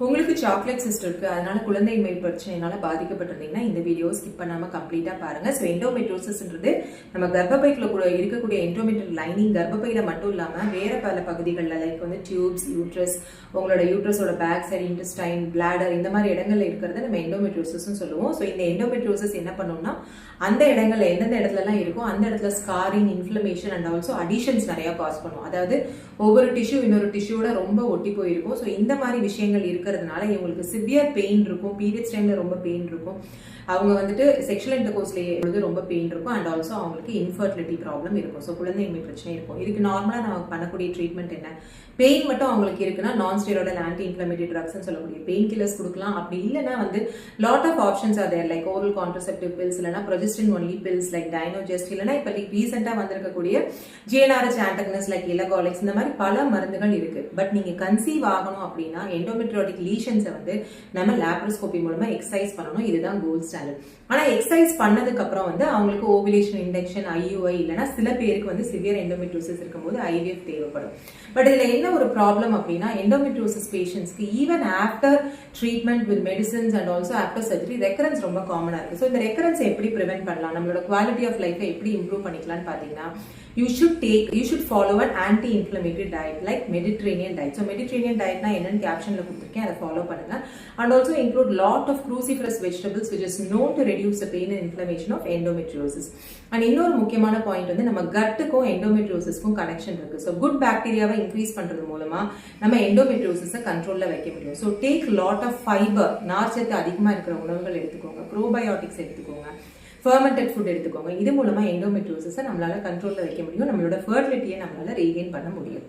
உங்களுக்கு chocolate sister இருக்கு, அதனால குழந்தையின்மை பிரச்சனையினால பாதிக்கப்பட்டிருந்தீங்கன்னா இந்த வீடியோ ஸ்கிப் பண்ணாம கம்ப்ளீட்டா பாருங்க. ஸோ எண்டோமெட்ரியோசிஸ்ன்றது நம்ம கர்ப்பப்பைக்குள்ள கூட இருக்கக்கூடிய எண்டோமெட்ரியல் லைனிங் கர்ப்பப்பையில மட்டும் இல்லாம வேற பல பகுதிகளில் லைக் வந்து டியூப்ஸ், யூட்ரஸ், உங்களோட யூட்ரஸோட பேக் சைடு, இன்டெஸ்டைன், பிளாடர் இந்த மாதிரி இடங்கள்ல இருக்கிறத நம்ம எண்டோமெட்ரியோசிஸ்னு சொல்லுவோம். ஸோ இந்த எண்டோமெட்ரியோசிஸ் என்ன பண்ணும்னா அந்த இடங்கள்ல எந்தெந்த இடத்துலலாம் இருக்கோ அந்த இடத்துல scarring, inflammation and also additions நிறைய காஸ் பண்ணும். அதாவது ஒவ்வொரு டிஷ்யூ இன்னொரு டிஷ்யூட ரொம்ப ஒட்டி போயிருக்கும். ஸோ இந்த மாதிரி விஷயங்கள் இருக்கிறதுனால இவங்களுக்கு சிவியர் பெயின் இருக்கும், பீரியட்ஸ் டைம்ல ரொம்ப பெயின் இருக்கும், அவங்க வந்துட்டு செக்ஷுவல் இன்டர்கோர்ஸ்லேயே ரொம்ப பெயின் இருக்கும் அண்ட் ஆல்சோ அவங்களுக்கு இன்ஃபர்டிலிட்டி ப்ராப்ளம் இருக்கும். ஸோ குழந்தையின்மை பிரச்சனை இருக்கும். இதுக்கு நார்மலாக நம்ம பண்ணக்கூடிய ட்ரீட்மெண்ட் என்ன? பெயின் மட்டும் அவங்களுக்கு இருக்குன்னா நான் ஸ்டெராய்டல் ஆன்டி இன்ஃப்ளமேட்டரி ட்ரக்ஸ்ன்னு சொல்லக்கூடிய பெயின் கில்லர்ஸ் கொடுக்கலாம். அப்படி இல்லைன்னா வந்து lot of options are there like oral contraceptive pills, இல்லைனா progestin only pills like dienogest, இல்லைனா இப்போ ரீசெண்டாக வந்திருக்கக்கூடிய ஜிஎன்ஆர்ஹெச் ஆன்டகனிஸ்ட் லைக் இலகாலிக்ஸ், இந்த மாதிரி பல மருந்துகள் இருக்கு. பட் நீங்க கன்சீவ் ஆகணும் அப்படின்னா எண்டோமெட்ரியோட்டிக் லீஷன்ஸை வந்து நம்ம லேப்ரோஸ்கோபி மூலமா எக்ஸசைஸ் பண்ணணும். இதுதான் கோல்ட் ஸ்டாண்டர்ட். ஆனா எக்ஸசைஸ் பண்ணதுக்கு அப்புறம் வந்து அவங்களுக்கு ஓவிலேஷன் இண்டக்ஷன், ஐயுஐ, இல்லைன்னா சில பேருக்கு வந்து சிவியர் எண்டோமெட்ரியோசிஸ் இருக்கும்போது ஐவிஎஃப் தேவைப்படும். பட் இதுல என்ன ஒரு ப்ராப்ளம் அப்படின்னா எண்டோமெட்ரியோசிஸ் பேஷன்ஸ்க்கு even after treatment with medicines and also after surgery recurrence ரொம்ப காமனா இருக்கு. ஸோ இந்த ரெக்கரன்ஸ் எப்படி ப்ரிவென்ட் பண்ணலாம், நம்மளோட குவாலிட்டி ஆஃப் லைஃபை எப்படி இம்ப்ரூவ் பண்ணிக்கலாம்னு பாத்தீங்கன்னா you should follow an anti-inflammatory diet like Mediterranean diet. So Mediterranean diet na enna caption la kuduthirken, adha follow பண்ணுங்க. And also include lot of cruciferous vegetables which is known to reduce the pain and inflammation of endometriosis. And இன்னொரு முக்கியமான point வந்து நம்ம கட்டுக்கும் எண்டோமெட்ரியோசிஸ்க்கும் connection இருக்கு. So good பாக்டீரியாவை increase பண்றது மூலமா நம்ம எண்டோமெட்ரியோசிஸை கண்ட்ரோல்ல வைக்க முடியும். So take lot of fibre, நார்ச்சத்து அதிகமா இருக்கிற உணவுகள் எடுத்துக்கோங்க, ப்ரோபயோட்டிக்ஸ் எடுத்துக்கோங்க, ஃபர்மெண்டட் ஃபுட் எடுத்துக்கோங்க. இது மூலமா எண்டோமெட்ரியோசிஸை நம்மளால கண்ட்ரோல்ல வைக்க முடியும், நம்மளோட ஃபர்டிலிட்டியை நம்மளால ரீகெயின் பண்ண முடியும்.